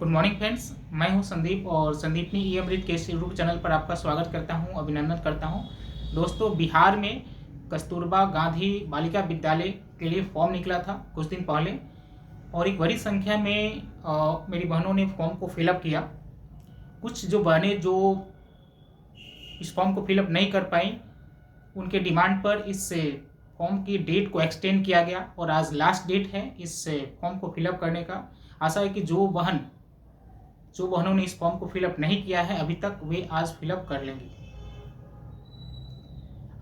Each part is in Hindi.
गुड मॉर्निंग फ्रेंड्स, मैं हूं संदीप और संदीपनी ई अमृत के यूट्यूब चैनल पर आपका स्वागत करता हूं, अभिनंदन करता हूं। दोस्तों, बिहार में कस्तूरबा गांधी बालिका विद्यालय के लिए फॉर्म निकला था कुछ दिन पहले और एक बड़ी संख्या में मेरी बहनों ने फॉर्म को फिलअप किया। कुछ जो बहनें जो इस फॉर्म को फिलअप नहीं कर पाई, उनके डिमांड पर इस फॉर्म की डेट को एक्सटेंड किया गया और आज लास्ट डेट है इस फॉर्म को फिलअप करने का। आशा है कि जो बहनों ने इस फॉर्म को फिलअप नहीं किया है अभी तक, वे आज फिलअप कर लेंगे।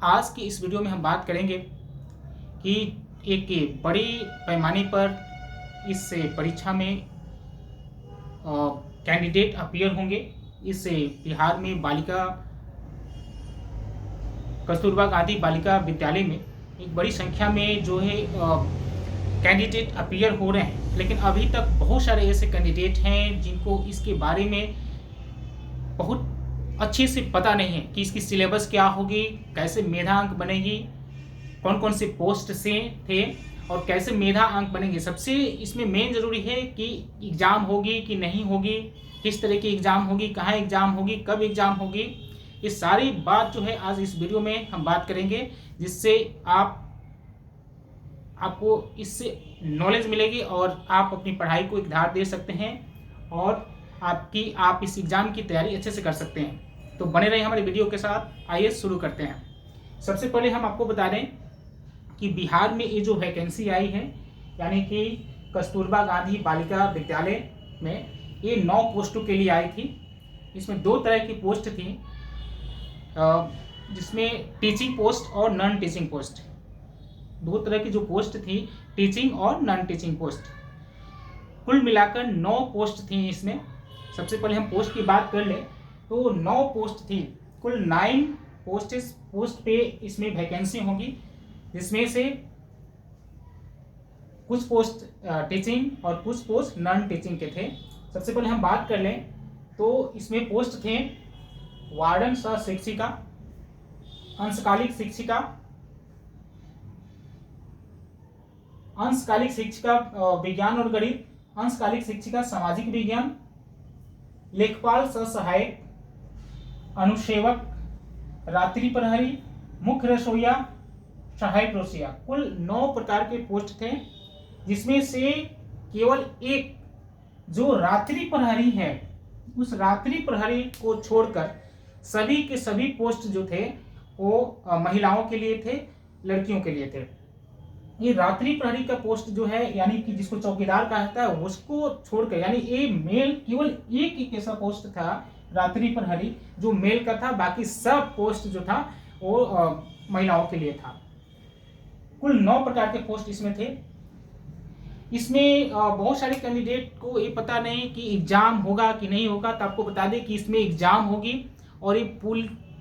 आज की इस वीडियो में हम बात करेंगे कि एक बड़ी पैमाने पर इस परीक्षा में कैंडिडेट अपीयर होंगे। इस बिहार में कस्तूरबा गांधी बालिका विद्यालय में एक बड़ी संख्या में जो है कैंडिडेट अपीयर हो रहे हैं, लेकिन अभी तक बहुत सारे ऐसे कैंडिडेट हैं जिनको इसके बारे में बहुत अच्छे से पता नहीं है कि इसकी सिलेबस क्या होगी, कैसे मेधा अंक बनेगी, कौन कौन से पोस्ट से थे और कैसे मेधा अंक बनेंगे। सबसे इसमें मेन जरूरी है कि एग्ज़ाम होगी कि नहीं होगी, किस तरह की एग्ज़ाम होगी, कहाँ एग्ज़ाम होगी, कब एग्ज़ाम होगी। ये सारी बात जो है आज इस वीडियो में हम बात करेंगे, जिससे आपको इससे नॉलेज मिलेगी और आप अपनी पढ़ाई को एक धार दे सकते हैं और आप इस एग्ज़ाम की तैयारी अच्छे से कर सकते हैं। तो बने रहिए हमारे वीडियो के साथ। आइए शुरू करते हैं। सबसे पहले हम आपको बता दें कि बिहार में ये जो वैकेंसी आई है, यानी कि कस्तूरबा गांधी बालिका विद्यालय में, ये 9 पोस्टों के लिए आई थी। इसमें 2 तरह की पोस्ट थी, जिसमें टीचिंग पोस्ट और नॉन टीचिंग पोस्ट। 2 तरह की जो पोस्ट थी, टीचिंग और नॉन टीचिंग पोस्ट। कुल मिलाकर 9 पोस्ट थी इसमें। सबसे पहले हम पोस्ट की बात कर लें तो 9 पोस्ट थी। कुल 9 पोस्ट पे इसमें वैकेंसी होगी, जिसमें से कुछ पोस्ट टीचिंग और कुछ पोस्ट नॉन टीचिंग के थे। सबसे पहले हम बात कर लें तो इसमें पोस्ट थे वार्डन सह शिक्षिका, अंशकालिक शिक्षिका, अंशकालिक शिक्षिका विज्ञान और गणित, अंशकालिक शिक्षिका सामाजिक विज्ञान, लेखपाल सह सहायक, अनुसेवक, रात्रि प्रहरी, मुख्य रसोइया, सहायक रसोइया। कुल 9 प्रकार के पोस्ट थे, जिसमें से केवल एक जो रात्रि प्रहरी है, उस रात्रि प्रहरी को छोड़कर सभी के सभी पोस्ट जो थे वो महिलाओं के लिए थे, लड़कियों के लिए थे। ये रात्रि प्रहरी का पोस्ट जो है, यानी कि जिसको चौकीदार कहता है, उसको छोड़कर, यानी ये मेल केवल एक ऐसा पोस्ट था रात्रि प्रहरी जो मेल का था, बाकी सब पोस्ट जो था वो महिलाओं के लिए था। कुल 9 प्रकार के पोस्ट इसमें थे। इसमें बहुत सारे कैंडिडेट को ये पता नहीं कि एग्जाम होगा कि नहीं होगा, तो आपको बता दें कि इसमें एग्जाम होगी और ये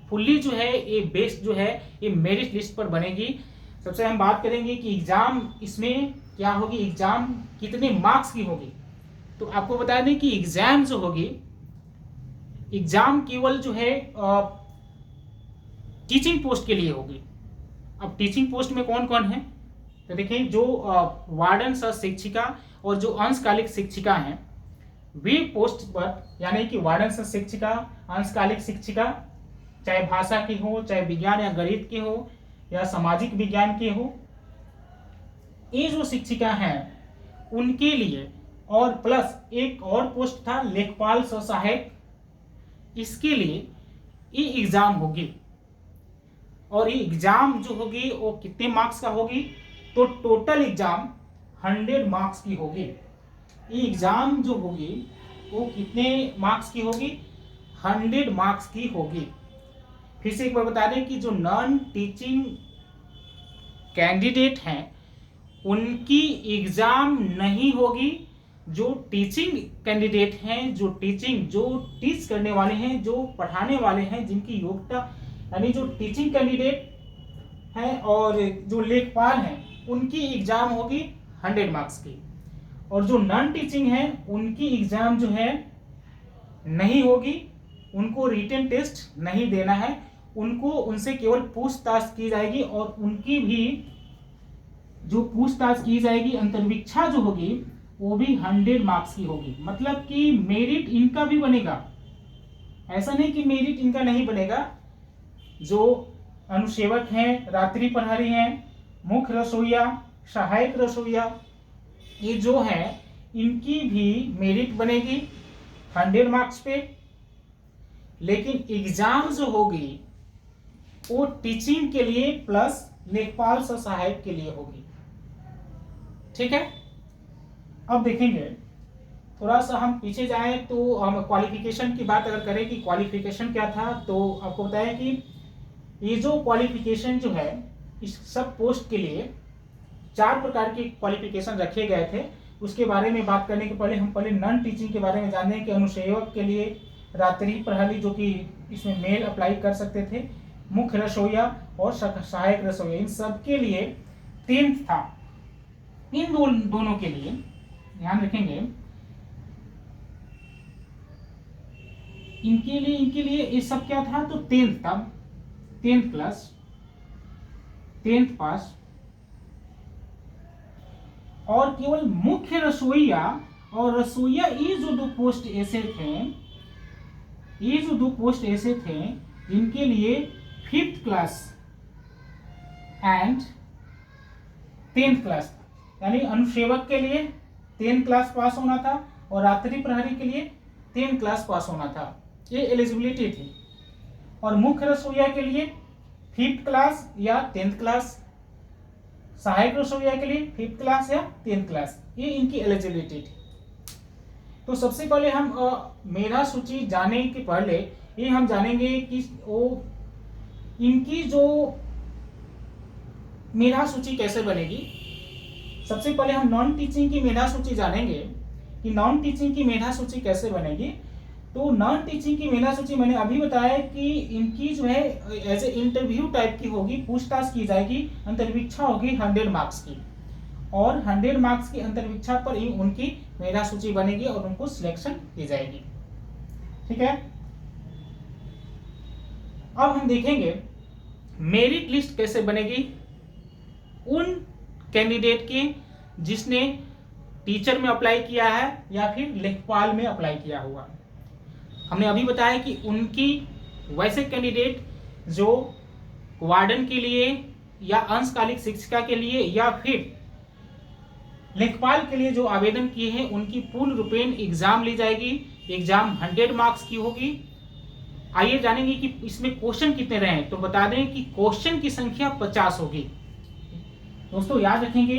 फुल्ली जो है, ये बेस्ड जो है, ये मेरिट लिस्ट पर बनेगी। सबसे हम बात करेंगे कि एग्जाम इसमें क्या होगी, एग्जाम कितने मार्क्स की होगी। तो आपको बता दें कि एग्जाम जो होगी, एग्जाम केवल जो है टीचिंग पोस्ट के लिए होगी। अब टीचिंग पोस्ट में कौन कौन है, तो देखिए, जो वार्डन सह शिक्षिका और जो अंशकालिक शिक्षिका हैं, वे पोस्ट पर, यानी कि वार्डन सह शिक्षिका, अंशकालिक शिक्षिका, चाहे भाषा की हो, चाहे विज्ञान या गणित की हो या सामाजिक विज्ञान के हो, ये जो शिक्षिका हैं उनके लिए, और प्लस एक और पोस्ट था लेखपाल सह सहायक, इसके लिए ये एग्जाम होगी। और ये एग्जाम जो होगी वो कितने मार्क्स का होगी, तो टोटल एग्जाम 100 मार्क्स की होगी। ये एग्जाम जो होगी वो कितने मार्क्स की होगी, 100 मार्क्स की होगी। फिर से एक बार बता दें कि जो नॉन टीचिंग कैंडिडेट हैं उनकी एग्जाम नहीं होगी। जो टीचिंग कैंडिडेट हैं, जो टीच करने वाले हैं, जो पढ़ाने वाले हैं, जिनकी योग्यता, यानी जो टीचिंग कैंडिडेट हैं और जो लेखपाल हैं, उनकी एग्जाम होगी 100 मार्क्स की। और जो नॉन टीचिंग हैं उनकी एग्जाम जो है नहीं होगी, उनको रिटन टेस्ट नहीं देना है, उनसे केवल पूछताछ की जाएगी और उनकी भी जो पूछताछ की जाएगी, अंतर्वीक्षा जो होगी वो भी 100 मार्क्स की होगी। मतलब कि मेरिट इनका भी बनेगा, ऐसा नहीं कि मेरिट इनका नहीं बनेगा। जो अनुसेवक हैं, रात्रि प्रहरी हैं, मुख्य रसोईया, सहायक रसोईया, ये जो है इनकी भी मेरिट बनेगी 100 मार्क्स पे। लेकिन एग्जाम जो होगी वो टीचिंग के लिए प्लस लेखपाल सह सहायक के लिए होगी। ठीक है, अब देखेंगे थोड़ा सा हम पीछे जाएं तो हम क्वालिफिकेशन की बात अगर करें कि क्वालिफिकेशन क्या था, तो आपको बताया कि ये जो क्वालिफिकेशन जो है इस सब पोस्ट के लिए 4 प्रकार के क्वालिफिकेशन रखे गए थे। उसके बारे में बात करने के पहले हम नॉन टीचिंग के बारे में जानें कि अनुसेवक के लिए रात्रि प्रहरी जो कि इसमें मेल अप्लाई कर सकते थे, मुख्य रसोईया और सहायक रसोईया, इन सब के लिए 10th था। इन दोनों के लिए ध्यान रखेंगे, इनके लिए ये सब क्या था, तो 10th था, 10th क्लास, 10th पास। और केवल मुख्य रसोईया और रसोईया ये जो 2 पोस्ट ऐसे थे, ये जो 2 पोस्ट ऐसे थे, इनके लिए 5th class and 10th class, यानी अनुसेवक के लिए 10th क्लास पास होना था और रात्रि प्रहरी के लिए 10th क्लास पास होना था, ये एलिजिबिलिटी थी। और मुख्य रसोईया के लिए 5th क्लास या 10th क्लास, सहायक रसोईया के लिए 5th क्लास या 10th क्लास, ये इनकी एलिजिबिलिटी थी। तो सबसे पहले हम मेधा सूची जाने के पहले ये हम जानेंगे कि वो इनकी जो मेधा सूची कैसे बनेगी। सबसे पहले हम नॉन टीचिंग की मेधा सूची जानेंगे कि नॉन टीचिंग की मेधा सूची कैसे बनेगी। तो नॉन टीचिंग की मेधा सूची मैंने अभी बताया कि इनकी जो है एज ए इंटरव्यू टाइप की होगी, पूछताछ की जाएगी, अंतर्वीक्षा होगी 100 मार्क्स की, और 100 मार्क्स की अंतर्वीक्षा पर ही उनकी मेधा सूची बनेगी और उनको सिलेक्शन की जाएगी। ठीक है, अब हम देखेंगे मेरिट लिस्ट कैसे बनेगी उन कैंडिडेट की जिसने टीचर में अप्लाई किया है या फिर लेखपाल में अप्लाई किया हुआ। हमने अभी बताया कि उनकी वैसे कैंडिडेट जो वार्डन के लिए या अंशकालिक शिक्षिका के लिए या फिर लेखपाल के लिए जो आवेदन किए हैं उनकी पूर्ण रूपेण एग्जाम ली जाएगी। एग्जाम 100 मार्क्स की होगी। आइए जानेंगे कि इसमें क्वेश्चन कितने रहे। तो बता दें कि क्वेश्चन की संख्या 50 होगी। दोस्तों याद रखेंगे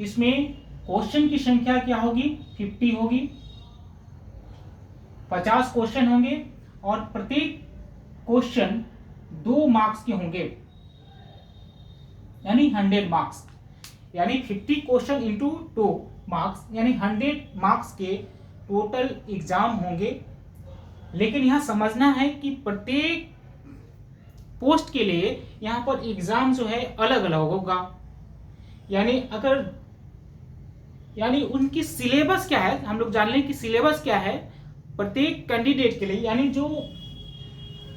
इसमें क्वेश्चन की संख्या क्या होगी, 50 होगी। 50 क्वेश्चन होंगे और प्रत्येक क्वेश्चन 2 मार्क्स के होंगे, यानी 100 मार्क्स, यानी 50 क्वेश्चन इंटू 2 मार्क्स, यानी 100 मार्क्स के टोटल एग्जाम होंगे। लेकिन यहां समझना है कि प्रत्येक पोस्ट के लिए यहां पर एग्जाम जो है अलग अलग होगा। यानी उनकी सिलेबस क्या है, हम लोग जान लें कि सिलेबस क्या है प्रत्येक कैंडिडेट के लिए। यानी जो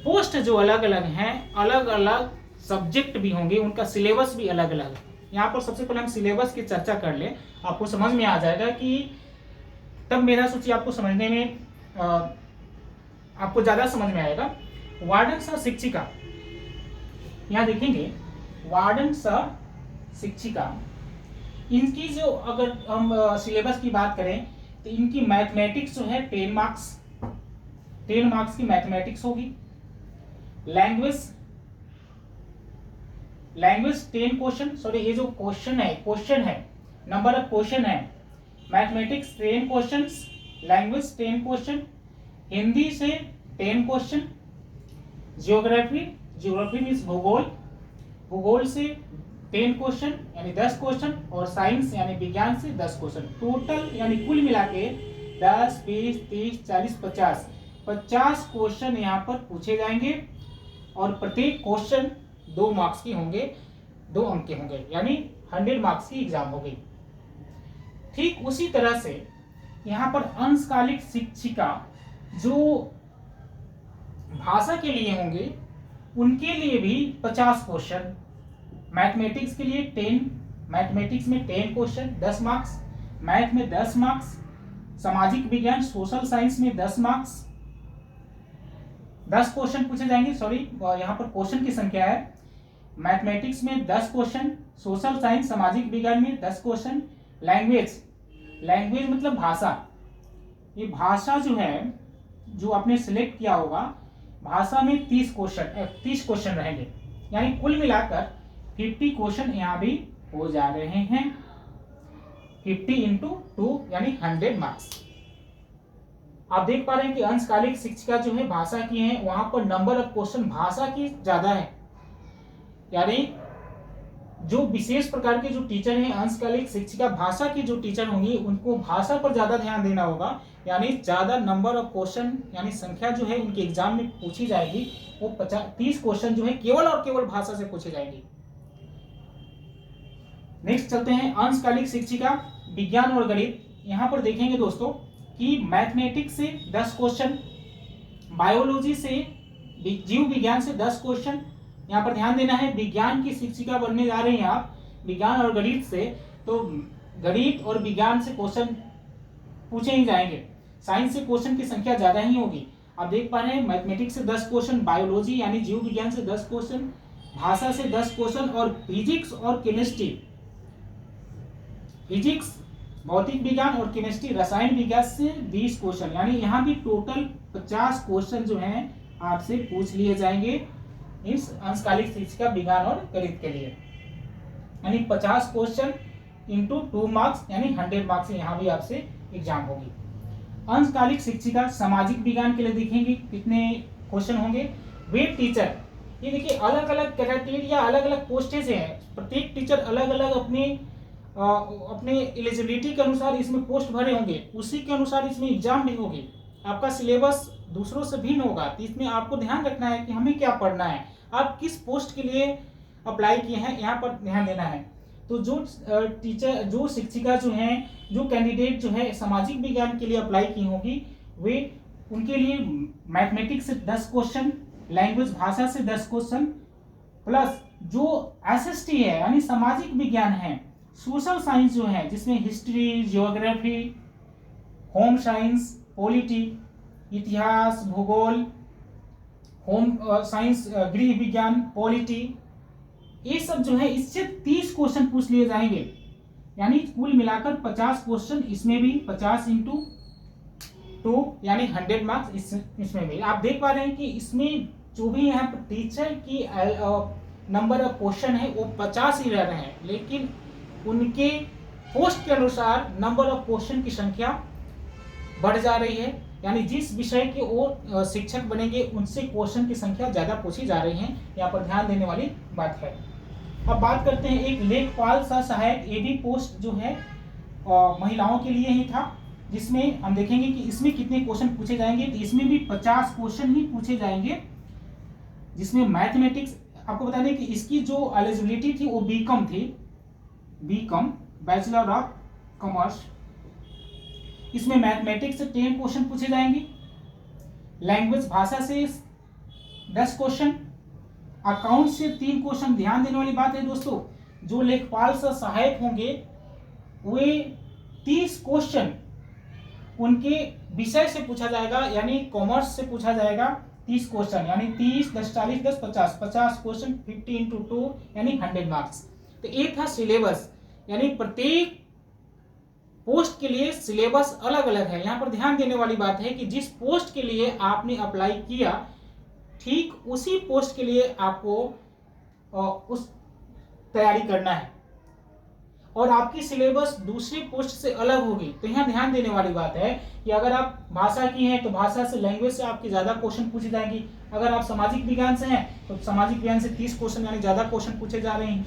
पोस्ट जो अलग अलग हैं, अलग अलग सब्जेक्ट भी होंगे, उनका सिलेबस भी अलग अलग है। यहाँ पर सबसे पहले हम सिलेबस की चर्चा कर लें, आपको समझ में आ जाएगा कि तब मेधा सूची आपको समझने में आपको ज्यादा समझ में आएगा। वार्डन सह शिक्षिका, यहाँ देखेंगे वार्डन सह शिक्षिका, इनकी जो अगर हम सिलेबस की बात करें तो इनकी मैथमेटिक्स जो है 10 मार्क्स की मैथमेटिक्स होगी। लैंग्वेज 10 क्वेश्चन, सॉरी ये जो क्वेश्चन है नंबर ऑफ क्वेश्चन है। Mathematics 10 questions, language 10 question, Hindi से 10 क्वेश्चन, ज्योग्राफी मीन्स भूगोल से 10 क्वेश्चन यानी 10 क्वेश्चन, और साइंस यानी विज्ञान से 10 क्वेश्चन। टोटल यानी कुल मिला के 10, 20, 30, 40, 50 क्वेश्चन यहाँ पर पूछे जाएंगे और प्रत्येक क्वेश्चन 2 मार्क्स के होंगे, 2 अंक के होंगे, यानी 100 मार्क्स की एग्जाम होगी। ठीक उसी तरह से यहाँ पर अंशकालिक शिक्षिका जो भाषा के लिए होंगे उनके लिए भी 50 क्वेश्चन। मैथमेटिक्स के लिए 10, मैथमेटिक्स में 10 क्वेश्चन 10 मार्क्स, मैथ में 10 मार्क्स, सामाजिक विज्ञान सोशल साइंस में 10 मार्क्स, 10 क्वेश्चन पूछे जाएंगे। सॉरी, यहाँ पर क्वेश्चन की संख्या है, मैथमेटिक्स में 10 क्वेश्चन, सोशल साइंस सामाजिक विज्ञान में 10 क्वेश्चन, लैंग्वेज मतलब भाषा, ये भाषा जो है जो आपने सिलेक्ट किया होगा, भाषा में 30 क्वेश्चन रहेंगे, यानी कुल मिलाकर 50 क्वेश्चन यहाँ भी हो जा रहे हैं। 50 इंटू 2 यानी 100 मार्क्स। आप देख पा रहे हैं कि अंशकालिक शिक्षिका जो है भाषा की है, वहां पर नंबर ऑफ क्वेश्चन भाषा की ज्यादा है, यानी जो विशेष प्रकार के जो टीचर हैं अंशकालिक शिक्षिका भाषा की जो टीचर होंगी उनको भाषा पर ज्यादा ध्यान देना होगा, यानी ज्यादा नंबर ऑफ क्वेश्चन यानी संख्या जो है उनके एग्जाम में पूछी जाएगी, वो 30 क्वेश्चन जो है केवल और केवल भाषा से पूछे जाएंगे। नेक्स्ट चलते हैं अंशकालिक शिक्षिका विज्ञान और गणित। यहाँ पर देखेंगे दोस्तों कि मैथमेटिक्स से 10 क्वेश्चन, बायोलॉजी से जीव विज्ञान से 10 क्वेश्चन, यहाँ पर ध्यान देना है विज्ञान की शिक्षिका बनने जा रहे हैं आप विज्ञान और गणित से, तो गणित और विज्ञान से क्वेश्चन पूछे ही जाएंगे, साइंस से क्वेश्चन की संख्या ज्यादा ही होगी। आप देख पा रहे हैं मैथमेटिक्स से 10 क्वेश्चन, बायोलॉजी यानी जीव विज्ञान से 10 क्वेश्चन, भाषा से 10 क्वेश्चन और फिजिक्स और केमिस्ट्री, फिजिक्स भौतिक विज्ञान और केमिस्ट्री रसायन विज्ञान से 20 क्वेश्चन, यानी यहाँ भी टोटल 50 क्वेश्चन जो हैं आपसे पूछ लिए जाएंगे इस अंशकालिक शिक्षिका विज्ञान और गणित के लिए, यानी 50 क्वेश्चन इंटू 2 मार्क्स यानी 100 मार्क्स से यहाँ भी आपसे एग्जाम होगी। अंशकालिक शिक्षिका सामाजिक विज्ञान के लिए देखेंगे कितने क्वेश्चन होंगे। वेट टीचर, ये देखिए अलग अलग क्राइटेरिया अलग अलग पोस्टेज हैं, प्रत्येक टीचर अलग अलग अपने एलिजिबिलिटी के अनुसार इसमें पोस्ट भरे होंगे, उसी के अनुसार इसमें एग्जाम भी होगी। आपका सिलेबस दूसरों से भिन्न होगा, तो इसमें आपको ध्यान रखना है कि हमें क्या पढ़ना है, आप किस पोस्ट के लिए अप्लाई किए हैं, यहाँ पर ध्यान देना है। तो जो टीचर जो शिक्षिका जो हैं, जो कैंडिडेट जो है सामाजिक विज्ञान के लिए अप्लाई की होगी, वे उनके लिए मैथमेटिक्स से 10 क्वेश्चन, लैंग्वेज भाषा से 10 क्वेश्चन, प्लस जो एसएसटी है यानी सामाजिक विज्ञान है, सोशल साइंस जो है जिसमें history, geography, home science, polity, इतिहास, भूगोल, होम साइंस, गृह विज्ञान, पॉलिटी, ये सब जो है इससे 30 क्वेश्चन पूछ लिए जाएंगे, यानी कुल मिलाकर 50 क्वेश्चन, इसमें भी 50 इंटू 2 यानी 100 मार्क्स इसमें भी। आप देख पा रहे हैं कि इसमें जो भी यहाँ पर टीचर की नंबर ऑफ क्वेश्चन है वो 50 ही रह रहे हैं, लेकिन उनके पोस्ट के अनुसार नंबर ऑफ क्वेश्चन की संख्या बढ़ जा रही है, यानी जिस विषय के वो शिक्षक बनेंगे उनसे क्वेश्चन की संख्या ज्यादा पूछी जा रही है, यहाँ पर ध्यान देने वाली बात है। अब बात करते हैं एक लेखपाल सह सहायक, ये भी पोस्ट जो है महिलाओं के लिए ही था, जिसमें हम देखेंगे कि इसमें कितने क्वेश्चन पूछे जाएंगे। तो इसमें भी 50 क्वेश्चन ही पूछे जाएंगे, जिसमें मैथमेटिक्स, आपको बता दें कि इसकी जो एलिजिबिलिटी थी वो बीकॉम थी, बीकॉम बैचलर ऑफ कॉमर्स। इसमें मैथमेटिक्स से 10 क्वेश्चन पूछे जाएंगे, लैंग्वेज भाषा से 10 क्वेश्चन, अकाउंट से 3 क्वेश्चन। ध्यान देने वाली बात है दोस्तों, जो लेखपाल से सहायक होंगे वे 30 क्वेश्चन उनके विषय से पूछा जाएगा, यानी कॉमर्स से पूछा जाएगा 30 क्वेश्चन, यानी 30 10 40 10 50 क्वेश्चन, 50 इंटू 2 यानी 100 मार्क्स। तो ये था सिलेबस, यानी प्रत्येक पोस्ट के लिए सिलेबस अलग अलग है। यहाँ पर ध्यान देने वाली बात है कि जिस पोस्ट के लिए आपने अप्लाई किया, ठीक उसी पोस्ट के लिए आपको उस तैयारी करना है, और आपकी सिलेबस दूसरी पोस्ट से अलग होगी। तो यहाँ ध्यान देने वाली बात है कि अगर आप भाषा की हैं तो भाषा से, लैंग्वेज से आपकी ज्यादा क्वेश्चन पूछे जाएंगी। अगर आप सामाजिक विज्ञान से हैं तो सामाजिक विज्ञान से 30 क्वेश्चन यानी ज्यादा क्वेश्चन पूछे जा रहे हैं।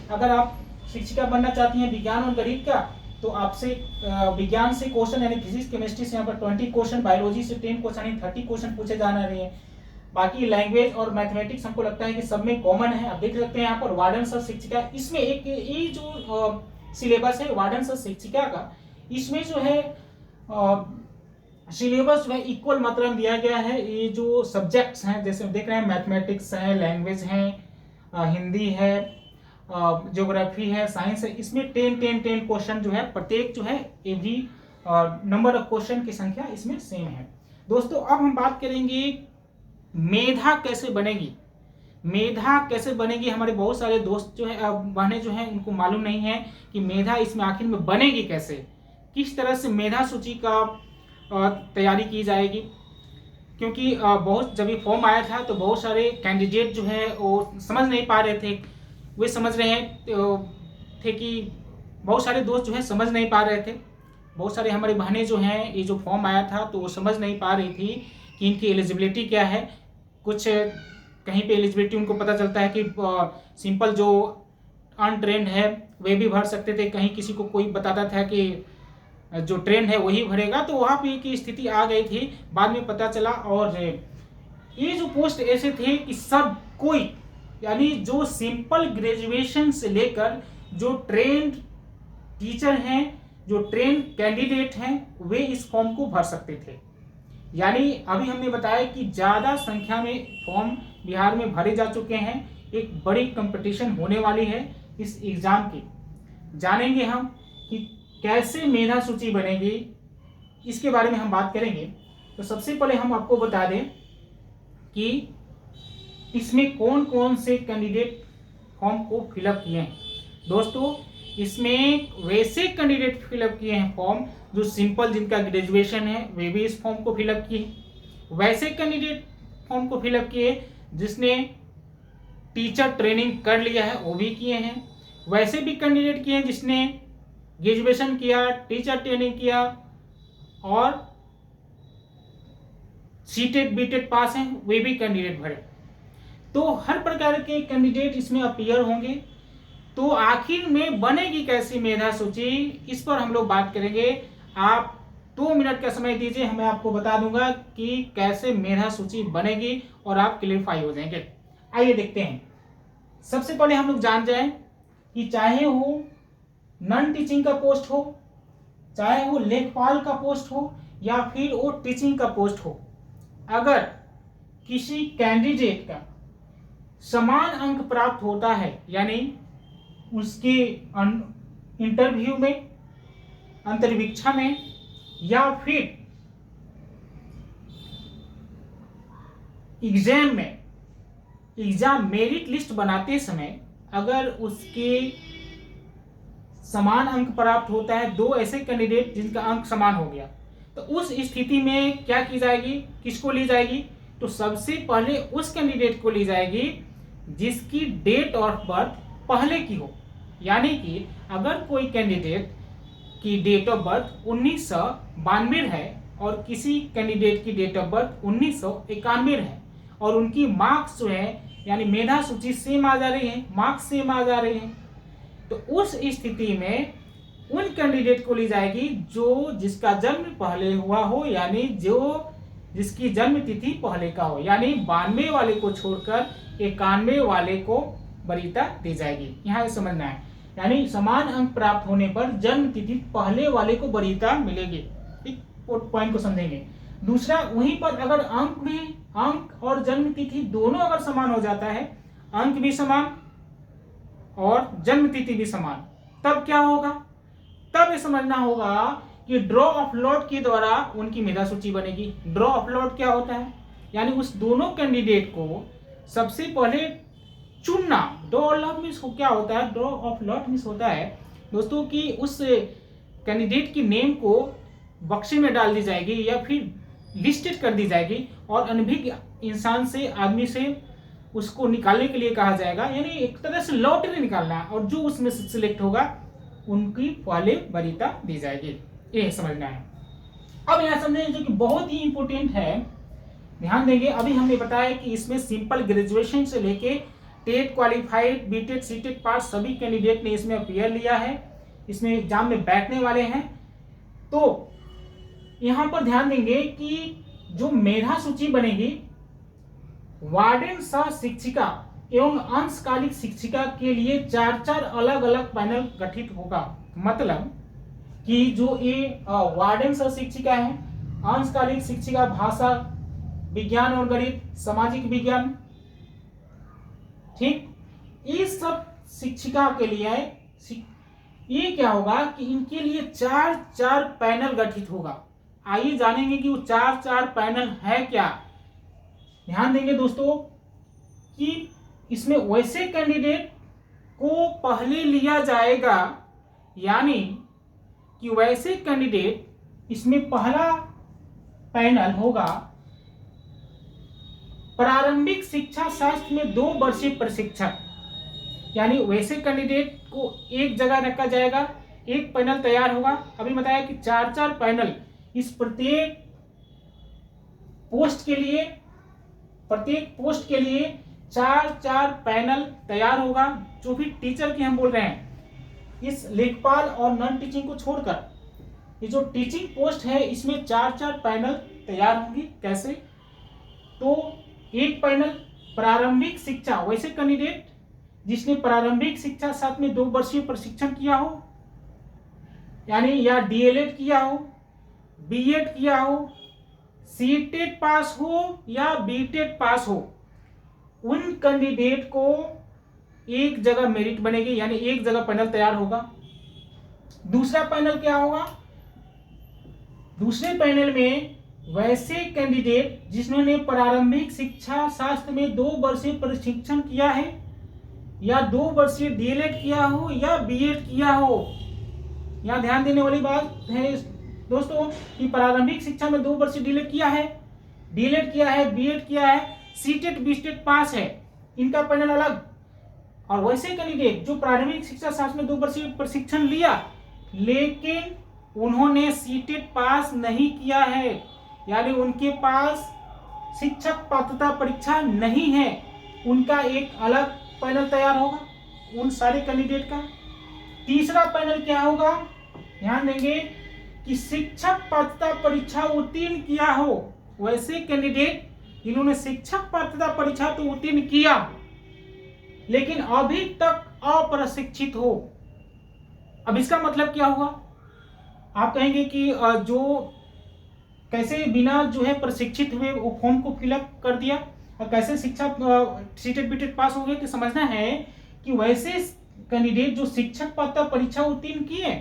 अगर आप शिक्षिका बनना चाहती हैं विज्ञान और गणित का, तो आपसे विज्ञान से क्वेश्चन यानी फिजिक्स केमिस्ट्री से यहाँ पर 20 क्वेश्चन, बायोलॉजी से 10 क्वेश्चन यानी 30 क्वेश्चन पूछे जाने रहे हैं। बाकी लैंग्वेज और मैथमेटिक्स हमको लगता है कि सब में कॉमन है। आप देख सकते हैं यहाँ पर वार्डन सह शिक्षिका, इसमें एक ये जो सिलेबस है वार्डन सह शिक्षिका का, इसमें जो है सिलेबस जो है इक्वल मात्रा में दिया गया है। ये जो सब्जेक्ट्स हैं जैसे देख रहे हैं मैथमेटिक्स है, लैंग्वेज है, हिंदी है, ज्योग्राफी है, साइंस है, इसमें 10 क्वेश्चन जो है, प्रत्येक जो है एवरी नंबर ऑफ क्वेश्चन की संख्या इसमें सेम है। दोस्तों अब हम बात करेंगे मेधा कैसे बनेगी। मेधा कैसे बनेगी, हमारे बहुत सारे दोस्त जो है बहनें जो हैं उनको मालूम नहीं है कि मेधा इसमें आखिर में बनेगी कैसे, किस तरह से मेधा सूची का तैयारी की जाएगी। क्योंकि बहुत जब ये फॉर्म आया था तो बहुत सारे कैंडिडेट जो है वो समझ नहीं पा रहे थे, वे समझ रहे थे कि बहुत सारे दोस्त जो है समझ नहीं पा रहे थे, बहुत सारे हमारी बहनें जो हैं ये जो फॉर्म आया था तो वो समझ नहीं पा रही थी कि इनकी एलिजिबिलिटी क्या है। कुछ कहीं पे एलिजिबिलिटी उनको पता चलता है कि सिंपल जो अनट्रेंड है वे भी भर सकते थे, कहीं किसी को कोई बताता था कि जो ट्रेंड है वही भरेगा, तो वहाँ पे की स्थिति आ गई थी, बाद में पता चला। और ये जो पोस्ट ऐसे थे कि सब कोई, यानी जो सिंपल ग्रेजुएशन से लेकर जो ट्रेंड टीचर हैं, जो ट्रेंड कैंडिडेट हैं, वे इस फॉर्म को भर सकते थे। यानी अभी हमने बताया कि ज़्यादा संख्या में फॉर्म बिहार में भरे जा चुके हैं, एक बड़ी कंपटीशन होने वाली है इस एग्ज़ाम की। जानेंगे हम कि कैसे मेधा सूची बनेगी, इसके बारे में हम बात करेंगे। तो सबसे पहले हम आपको बता दें कि इसमें कौन कौन से कैंडिडेट फॉर्म को फिलअप किए हैं। दोस्तों इसमें वैसे कैंडिडेट फिलअप किए हैं फॉर्म जो सिंपल, जिनका ग्रेजुएशन है, वे भी इस फॉर्म को फिलअप किए। वैसे कैंडिडेट फॉर्म को फिलअप किए जिसने टीचर ट्रेनिंग कर लिया है, वो भी किए हैं। वैसे भी कैंडिडेट किए हैं जिसने ग्रेजुएशन किया, टीचर ट्रेनिंग किया और सीटेट बीटेट पास हैं, वे भी कैंडिडेट भरे। तो हर प्रकार के कैंडिडेट इसमें अपीयर होंगे। तो आखिर में बनेगी कैसी मेधा सूची, इस पर हम लोग बात करेंगे। आप 2 मिनट का समय दीजिए, मैं आपको बता दूंगा कि कैसे मेधा सूची बनेगी और आप क्लियरफाई हो जाएंगे। आइए देखते हैं। सबसे पहले हम लोग जान जाएं कि चाहे वो नॉन टीचिंग का पोस्ट हो, चाहे वो लेखपाल का पोस्ट हो या फिर वो टीचिंग का पोस्ट हो, अगर किसी कैंडिडेट का समान अंक प्राप्त होता है, यानी उसके इंटरव्यू में, अंतर्वीक्षा में या फिर एग्जाम में, एग्जाम मेरिट लिस्ट बनाते समय अगर उसके समान अंक प्राप्त होता है, दो ऐसे कैंडिडेट जिनका अंक समान हो गया, तो उस स्थिति में क्या की जाएगी, किसको ली जाएगी? तो सबसे पहले उस कैंडिडेट को ली जाएगी जिसकी डेट ऑफ बर्थ पहले की हो। यानी कि अगर कोई कैंडिडेट की डेट ऑफ बर्थ 1992 है और किसी कैंडिडेट की डेट ऑफ बर्थ 1991 है और उनकी मार्क्स जो है, यानी मेधा सूची सेम आ जा रही है, मार्क्स सेम आ जा रहे हैं, तो उस स्थिति में उन कैंडिडेट को ली जाएगी जो जिसका जन्म पहले हुआ हो, यानी जो जिसकी जन्म तिथि पहले का हो। यानी 92 वाले को छोड़कर 91 वाले को वरीयता दी जाएगी। यहाँ ये समझना है, यानी समान अंक प्राप्त होने पर जन्म तिथि पहले वाले को वरीयता मिलेगी। ठीक, पॉइंट को समझेंगे। दूसरा, वहीं पर अगर अंक और जन्म तिथि दोनों अगर समान हो जाता है, अंक भी समान और जन्म तिथि भी समान, तब क्या होगा? तब ये समझना होगा कि ड्रॉ ऑफ लॉट के द्वारा उनकी मेधा सूची बनेगी। ड्रॉ ऑफ लॉट क्या होता है? यानी उस दोनों कैंडिडेट को सबसे पहले चुनना। ड्रॉ ऑफ लॉट मीन्स क्या होता है? ड्रॉ ऑफ लॉट मीन्स होता है दोस्तों कि उस कैंडिडेट की नेम को बक्से में डाल दी जाएगी या फिर लिस्टेड कर दी जाएगी और अनभिज्ञ इंसान से, आदमी से उसको निकालने के लिए कहा जाएगा। यानी एक तरह से लॉटरी निकालना है और जो उसमें से सिलेक्ट होगा उनकी पहले वरीयता दी जाएगी। ये समझना है। अब यहाँ समझें जो कि बहुत ही इंपॉर्टेंट है, ध्यान देंगे। अभी हमने बताया कि इसमें सिंपल ग्रेजुएशन से लेके टेट क्वालिफाइड, बीटेट, सीटेट पास सभी कैंडिडेट ने इसमें अपीयर लिया है, इसमें एग्जाम में बैठने वाले हैं। तो यहाँ पर ध्यान देंगे कि जो मेधा सूची बनेगी, वार्डन सह शिक्षिका एवं अंशकालिक शिक्षिका के लिए 4 अलग अलग पैनल गठित होगा। मतलब कि जो ये वार्डन सह शिक्षिका है, अंशकालिक शिक्षिका भाषा विज्ञान और गणित, सामाजिक विज्ञान, ठीक, इस सब शिक्षिका के लिए है, ये क्या होगा कि इनके लिए 4 पैनल गठित होगा। आइए जानेंगे कि वो 4 पैनल है क्या। ध्यान देंगे दोस्तों कि इसमें वैसे कैंडिडेट को पहले लिया जाएगा, यानी कि वैसे कैंडिडेट इसमें पहला पैनल होगा प्रारंभिक शिक्षा शास्त्र में 2 वर्षीय प्रशिक्षक, यानी वैसे कैंडिडेट को एक जगह रखा जाएगा, एक पैनल तैयार होगा। अभी बताया कि 4 पैनल इस प्रत्येक पोस्ट के लिए 4 पैनल तैयार होगा। जो भी टीचर की हम बोल रहे हैं, इस लेखपाल और नॉन टीचिंग को छोड़कर ये जो टीचिंग पोस्ट है इसमें 4 पैनल तैयार होंगी। कैसे? तो एक पैनल प्रारंभिक शिक्षा, वैसे कैंडिडेट जिसने प्रारंभिक शिक्षा साथ में 2 वर्षीय प्रशिक्षण किया हो, यानी या डीएलएड किया हो, बीएड किया हो, सीटेट पास हो या बीटेट पास हो, उन कैंडिडेट को एक जगह मेरिट बनेगी, यानी एक जगह पैनल तैयार होगा। दूसरा पैनल क्या होगा? दूसरे पैनल में वैसे कैंडिडेट जिन्होंने प्रारंभिक शिक्षा शास्त्र में 2 वर्षीय प्रशिक्षण किया है, या 2 वर्षीय डीएलएड किया हो या बीएड किया हो। यहाँ ध्यान देने वाली बात है दोस्तों कि प्रारंभिक शिक्षा में 2 वर्षीय डीएलएड किया है, बीएड किया है, सीटेट बीटेट पास है, इनका पैनल अलग। और वैसे कैंडिडेट जो प्रारंभिक शिक्षा शास्त्र में 2 वर्षीय प्रशिक्षण लिया लेकिन उन्होंने सीटेट पास नहीं किया है, यानी उनके पास शिक्षक पात्रता परीक्षा नहीं है, उनका एक अलग पैनल तैयार होगा उन सारे कैंडिडेट का। तीसरा पैनल क्या होगा? ध्यान देंगे कि शिक्षक पात्रता परीक्षा उत्तीर्ण किया हो, वैसे कैंडिडेट जिन्होंने शिक्षक पात्रता परीक्षा तो उत्तीर्ण किया लेकिन अभी तक अप्रशिक्षित हो। अब इसका मतलब क्या हुआ? आप कहेंगे कि जो कैसे बिना जो है प्रशिक्षित हुए वो फॉर्म को फिलअप कर दिया और कैसे शिक्षा सीटेट बीटेट पास हो गए। तो समझना है कि वैसे कैंडिडेट जो शिक्षक पात्रता परीक्षा उत्तीर्ण किए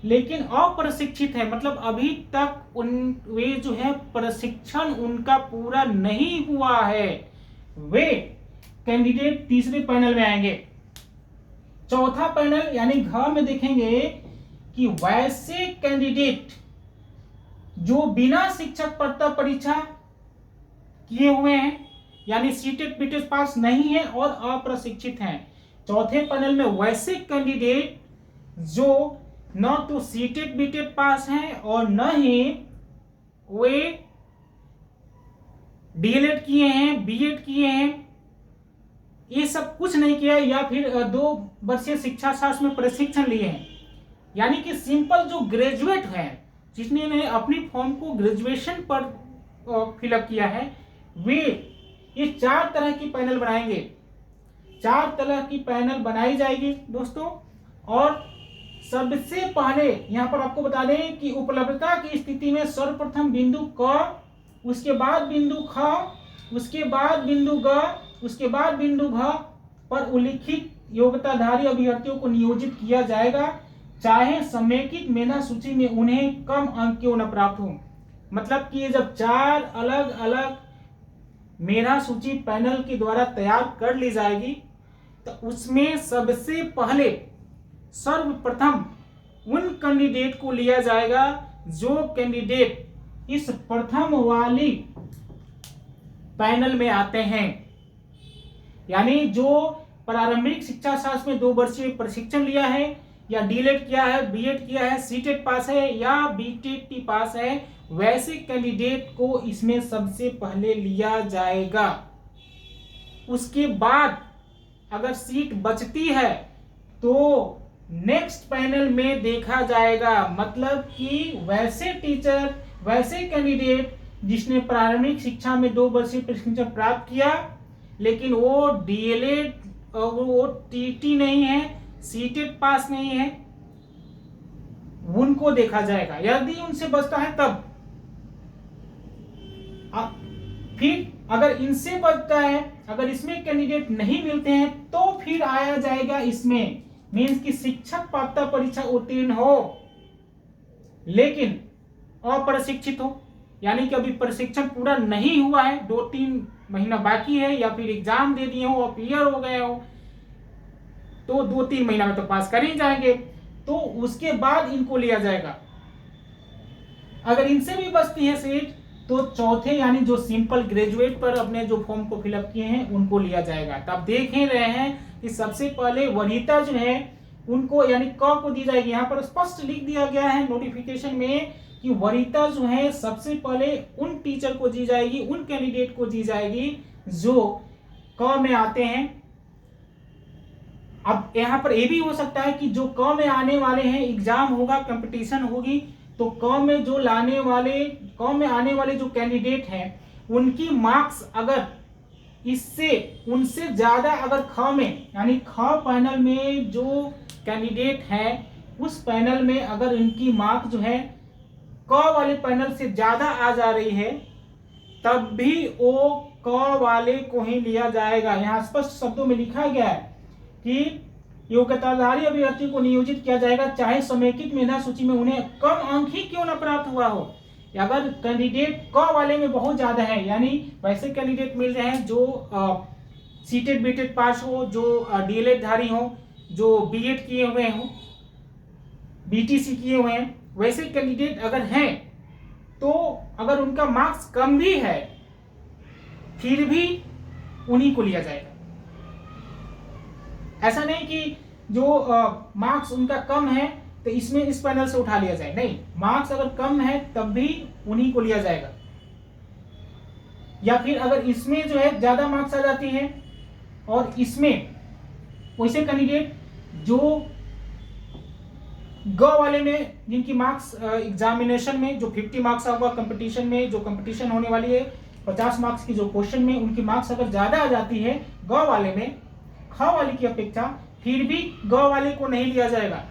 लेकिन अप्रशिक्षित है, मतलब अभी तक वे जो है प्रशिक्षण उनका पूरा नहीं हुआ है, वे कैंडिडेट तीसरे पैनल में आएंगे। चौथा पैनल यानी घ में देखेंगे कि वैसे कैंडिडेट जो बिना शिक्षक पात्रता परीक्षा किए हुए हैं, यानी सीटेट बीटेट पास नहीं है और अप्रशिक्षित हैं। चौथे पैनल में वैसे कैंडिडेट जो न तो सीटेट बीटेट पास हैं और न ही वे डीएलएड किए हैं, बीएड किए हैं, ये सब कुछ नहीं किया, या फिर 2 वर्षीय शिक्षा शास्त्र में प्रशिक्षण लिए हैं, यानी कि सिंपल जो ग्रेजुएट है जिसने अपनी फॉर्म को ग्रेजुएशन पर फिलअप किया है, वे ये 4 तरह की पैनल बनाएंगे। 4 तरह की पैनल बनाई जाएगी दोस्तों। और सबसे पहले यहाँ पर आपको बता दें कि उपलब्धता की स्थिति में सर्वप्रथम बिंदु क, उसके बाद बिंदु ख, उसके बाद बिंदु ग, उसके बाद बिंदु घ पर उल्लिखित योग्यताधारी अभ्यर्थियों को नियोजित किया जाएगा, चाहे समेकित मेधा सूची में उन्हें कम अंक क्यों न प्राप्त हो। मतलब कि जब 4 अलग अलग मेधा सूची पैनल के द्वारा तैयार कर ली जाएगी तो उसमें सबसे पहले सर्वप्रथम उन कैंडिडेट को लिया जाएगा जो कैंडिडेट इस प्रथम वाली पैनल में आते हैं, यानी जो प्रारंभिक शिक्षा शास्त्र में 2 वर्षीय प्रशिक्षण लिया है, या डीएलएड किया है, बीएड किया है, सीटेट पास है या बीटेट पास है, वैसे कैंडिडेट को इसमें सबसे पहले लिया जाएगा। उसके बाद अगर सीट बचती है तो नेक्स्ट पैनल में देखा जाएगा। मतलब कि वैसे टीचर, वैसे कैंडिडेट जिसने प्रारंभिक शिक्षा में 2 वर्षीय प्रशिक्षण प्राप्त किया लेकिन वो डीएलएड वो टीटी नहीं है, सीटेट पास नहीं है, उनको देखा जाएगा। यदि उनसे बचता है तब फिर अगर इनसे बचता है, अगर इसमें कैंडिडेट नहीं मिलते हैं तो फिर आया जाएगा इसमें, मीन्स की शिक्षक पात्रता परीक्षा उत्तीर्ण हो लेकिन अप्रशिक्षित हो, यानी कि अभी प्रशिक्षण पूरा नहीं हुआ है, 2-3 महीना बाकी है, या फिर एग्जाम दे दिए हो और क्लियर हो गए हो, तो 2-3 महीना में तो पास कर ही जाएंगे, तो उसके बाद इनको लिया जाएगा। अगर इनसे भी बचती है सीट तो चौथे यानी जो सिंपल ग्रेजुएट पर अपने जो फॉर्म को फिलअप किए हैं उनको लिया जाएगा। तब देख ही रहे हैं कि सबसे पहले वरीयता जो है उनको यानी क को दी जाएगी। यहाँ पर स्पष्ट लिख दिया गया है नोटिफिकेशन में कि वरीयता जो है सबसे पहले उन टीचर को दी जाएगी, उन कैंडिडेट को दी जाएगी जो क में आते हैं। अब यहाँ पर यह भी हो सकता है कि जो क में आने वाले हैं, एग्जाम होगा, कंपटीशन होगी, तो क में जो लाने वाले, क में आने वाले जो कैंडिडेट हैं उनकी मार्क्स अगर इससे उनसे ज्यादा अगर ख में यानी ख पैनल में जो कैंडिडेट है उस पैनल में अगर इनकी मार्क जो है क वाले पैनल से ज्यादा आ जा रही है तब भी वो क वाले को ही लिया जाएगा। यहाँ स्पष्ट शब्दों में लिखा गया है कि योग्यताधारी अभ्यर्थी को नियोजित किया जाएगा चाहे समेकित मेधा सूची में उन्हें कम अंक ही क्यों न प्राप्त हुआ हो। अगर कैंडिडेट क वाले में बहुत ज्यादा है, यानी वैसे कैंडिडेट मिल रहे हैं जो सीटेड बीटेड पास हो, जो डीएलएड धारी हो, जो बीएड किए हुए हो, बीटीसी किए हुए हैं, वैसे कैंडिडेट अगर हैं तो अगर उनका मार्क्स कम भी है फिर भी उन्हीं को लिया जाएगा। ऐसा नहीं कि जो मार्क्स उनका कम है तो इसमें इस पैनल से उठा लिया जाए, नहीं, मार्क्स अगर कम है तब भी उन्हीं को लिया जाएगा। या फिर अगर इसमें जो है ज्यादा मार्क्स आ जाती है और इसमें वैसे कैंडिडेट जो ग वाले में जिनकी मार्क्स एग्जामिनेशन में जो 50 मार्क्स होगा, कंपटीशन में जो कंपटीशन होने वाली है 50 मार्क्स की जो क्वेश्चन में उनकी मार्क्स अगर ज्यादा आ जाती है ग वाले में ख वाले की अपेक्षा, फिर भी ग वाले को नहीं लिया जाएगा।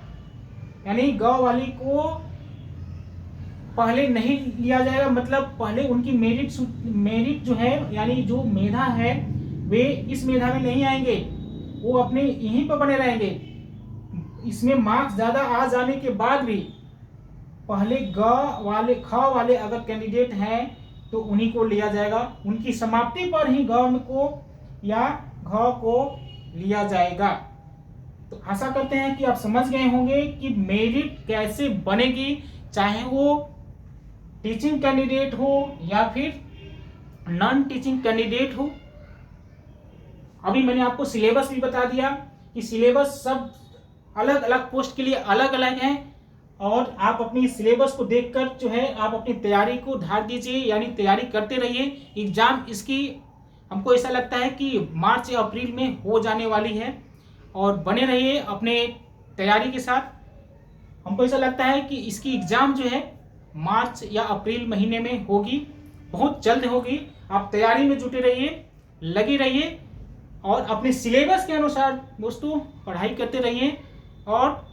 यानी ग वाले को पहले नहीं लिया जाएगा, मतलब पहले उनकी मेरिट जो है यानी जो मेधा है वे इस मेधा में नहीं आएंगे, वो अपने यहीं पर बने रहेंगे। इसमें मार्क्स ज्यादा आ जाने के बाद भी पहले ग वाले ख वाले अगर कैंडिडेट हैं तो उन्हीं को लिया जाएगा, उनकी समाप्ति पर ही ग को या घ को लिया जाएगा। तो आशा करते हैं कि आप समझ गए होंगे कि मेरिट कैसे बनेगी, चाहे वो टीचिंग कैंडिडेट हो या फिर नॉन टीचिंग कैंडिडेट हो। अभी मैंने आपको सिलेबस भी बता दिया कि सिलेबस सब अलग अलग पोस्ट के लिए अलग अलग है और आप अपनी सिलेबस को देखकर जो है आप अपनी तैयारी को धार दीजिए, यानी तैयारी करते रहिए। एग्जाम इसकी हमको ऐसा लगता है कि मार्च या अप्रैल में हो जाने वाली है और बने रहिए अपने तैयारी के साथ। हमको ऐसा लगता है कि इसकी एग्जाम जो है मार्च या अप्रैल महीने में होगी, बहुत जल्द होगी। आप तैयारी में जुटे रहिए, लगे रहिए और अपने सिलेबस के अनुसार दोस्तों पढ़ाई करते रहिए और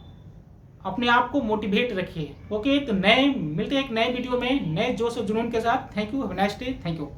अपने आप को मोटिवेट रखिए। ओके, तो मिलते हैं एक नए वीडियो में नए जोश और जुनून के साथ। Thank you, have a nice day, thank you.